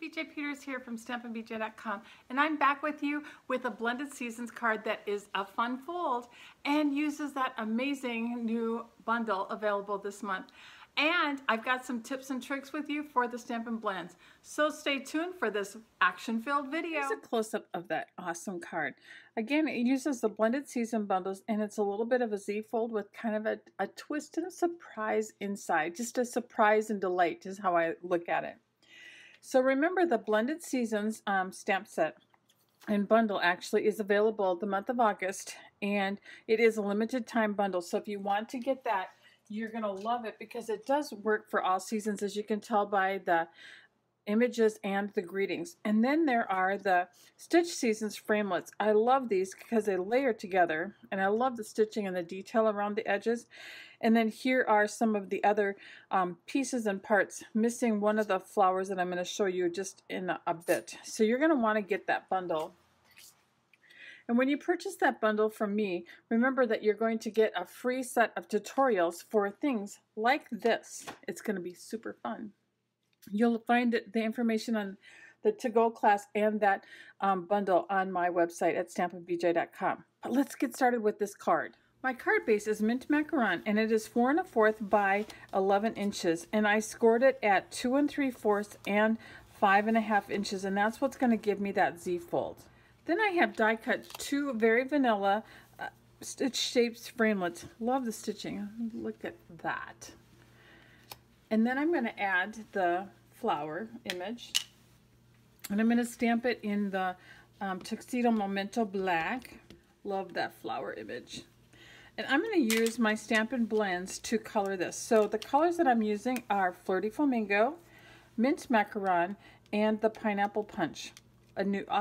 BJ Peters here from stampinbj.com, and I'm back with you with a Blended Seasons card that is a fun fold and uses that amazing new bundle available this month. And I've got some tips and tricks with you for the Stampin' Blends. So stay tuned for this action-filled video. Here's a close-up of that awesome card. Again, it uses the Blended Season bundles, and it's a little bit of a Z-fold with kind of a twist and a surprise inside. Just a surprise and delight is how I look at it. So remember, the Blended Seasons stamp set and bundle actually is available the month of August, and it is a limited time bundle. So if you want to get that, you're going to love it because it does work for all seasons, as you can tell by the images and the greetings. And then there are the Stitch Seasons framelits. I love these because they layer together, and I love the stitching and the detail around the edges. And then here are some of the other pieces and parts, missing one of the flowers that I'm going to show you just in a bit. So you're going to want to get that bundle. And when you purchase that bundle from me, remember that you're going to get a free set of tutorials for things like this. It's going to be super fun. You'll find the information on the to-go class and that bundle on my website at stampinbj.com. But let's get started with this card. My card base is mint macaron, and it is 4 1/4 by 11 inches, and I scored it at 2 3/4 and 5 1/2 inches, and that's what's going to give me that Z fold. Then I have die cut 2 very vanilla stitch shapes framelits. Love the stitching. Look at that. And then I'm going to add the flower image, and I'm going to stamp it in the Tuxedo Memento Black. Love that flower image. And I'm going to use my Stampin' Blends to color this. So the colors that I'm using are Flirty Flamingo, Mint Macaron, and the Pineapple Punch.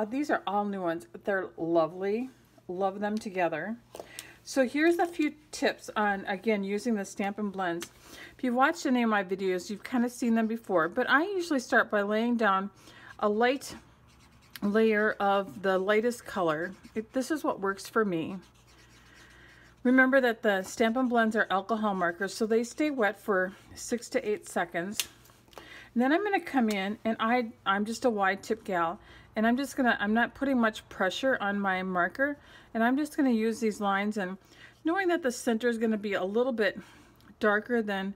These are all new ones. They're lovely. Love them together. So here's a few tips on, again, using the Stampin' Blends. If you've watched any of my videos, you've kind of seen them before, but I usually start by laying down a light layer of the lightest color. This is what works for me. Remember that the Stampin' Blends are alcohol markers, so they stay wet for 6 to 8 seconds. And then I'm going to come in, and I'm just a wide tip gal, and I'm not putting much pressure on my marker, and I'm just going to use these lines, and knowing that the center is going to be a little bit darker than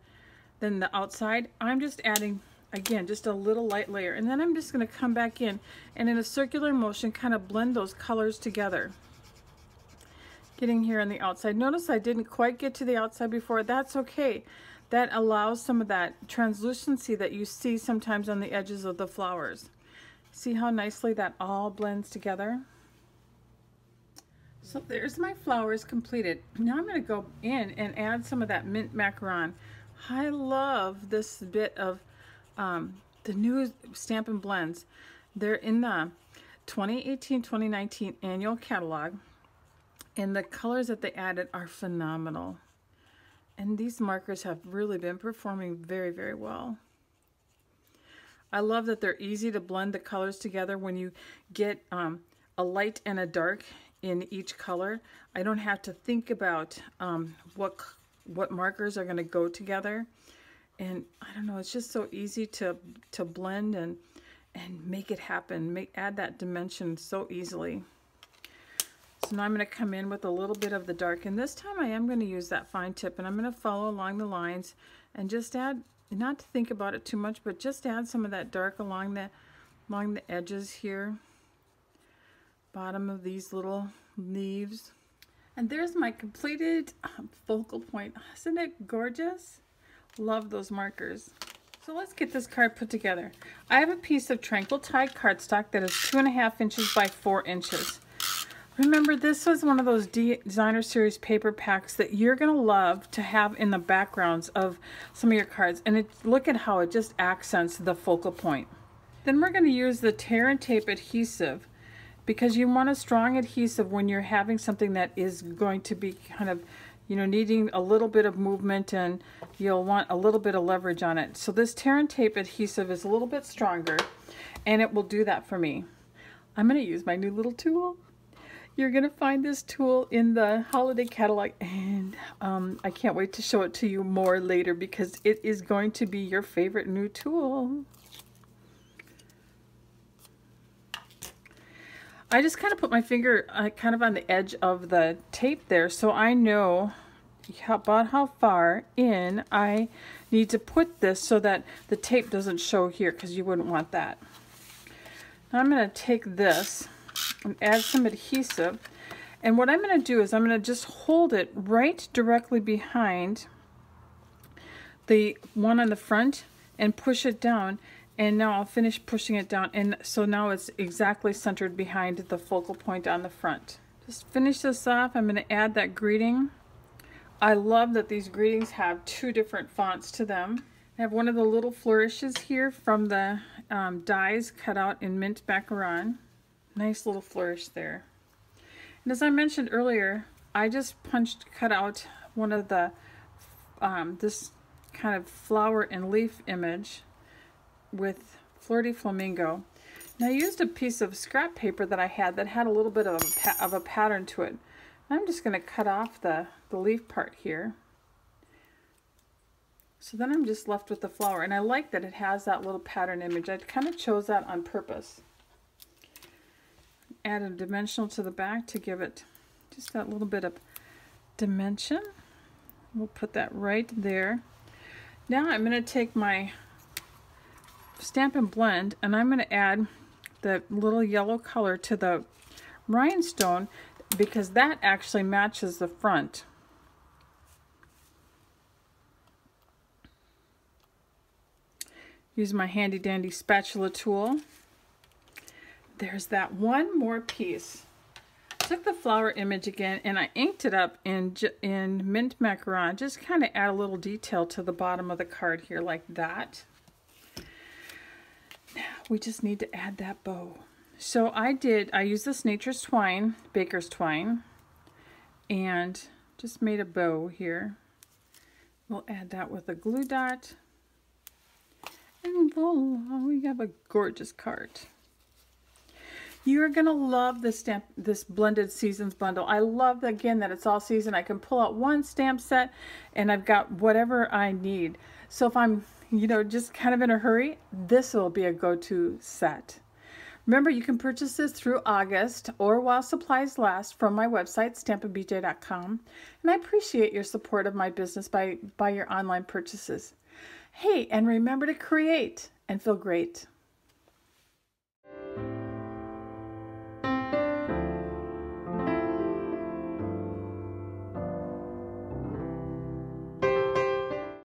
the outside, I'm just adding, again, just a little light layer, and then I'm just going to come back in and in a circular motion kind of blend those colors together. Getting here on the outside. Notice I didn't quite get to the outside before. That's okay. That allows some of that translucency that you see sometimes on the edges of the flowers. See how nicely that all blends together? So there's my flowers completed. Now I'm going to go in and add some of that mint macaron. I love this bit of the new Stampin' Blends. They're in the 2018-2019 annual catalog, and the colors that they added are phenomenal. And these markers have really been performing very, very well. I love that they're easy to blend the colors together when you get a light and a dark in each color. I don't have to think about what markers are going to go together. And I don't know, it's just so easy to blend and make it happen, add that dimension so easily. So now I'm going to come in with a little bit of the dark, and this time I am going to use that fine tip, and I'm going to follow along the lines and just add, not to think about it too much, but just add some of that dark along the edges here, bottom of these little leaves. And there's my completed focal point. Isn't it gorgeous? Love those markers. So let's get this card put together. I have a piece of Tranquil Tide cardstock that is 2 1/2 inches by 4 inches. Remember, this was one of those designer series paper packs that you're going to love to have in the backgrounds of some of your cards. And look at how it just accents the focal point. Then we're going to use the tear and tape adhesive, because you want a strong adhesive when you're having something that is going to be kind of, you know, needing a little bit of movement, and you'll want a little bit of leverage on it. So this tear and tape adhesive is a little bit stronger, and it will do that for me. I'm going to use my new little tool. You're going to find this tool in the holiday catalog, and I can't wait to show it to you more later because it is going to be your favorite new tool. I just kind of put my finger kind of on the edge of the tape there, so I know about how far in I need to put this so that the tape doesn't show here, because you wouldn't want that. Now I'm going to take this and add some adhesive, and what I'm going to do is I'm going to just hold it right directly behind the one on the front and push it down, and now I'll finish pushing it down, and so now it's exactly centered behind the focal point on the front. Just finish this off. I'm going to add that greeting. I love that these greetings have two different fonts to them. I have one of the little flourishes here from the dies cut out in mint macaron. Nice little flourish there. And as I mentioned earlier, I just cut out one of the this kind of flower and leaf image with Fleur de Flamingo. And I used a piece of scrap paper that I had that had a little bit of a pattern to it. I'm just going to cut off the leaf part here. So then I'm just left with the flower, and I like that it has that little pattern image. I kind of chose that on purpose. Add a dimensional to the back to give it just that little bit of dimension. We'll put that right there. Now I'm going to take my Stampin' Blend, and I'm going to add the little yellow color to the rhinestone, because that actually matches the front. Use my handy dandy spatula tool. There's that one more piece. Took the flower image again and I inked it up in mint macaron. Just kind of add a little detail to the bottom of the card here like that. Now we just need to add that bow. So I used this Nature's Twine, Baker's Twine, and just made a bow here. We'll add that with a glue dot. And voila, we have a gorgeous card. You're gonna love this Blended Seasons bundle. I love, again, that it's all season. I can pull out one stamp set and I've got whatever I need. So if I'm, just kind of in a hurry, this will be a go-to set. Remember, you can purchase this through August or while supplies last from my website, stampinbj.com. And I appreciate your support of my business by your online purchases. Hey, and remember to create and feel great.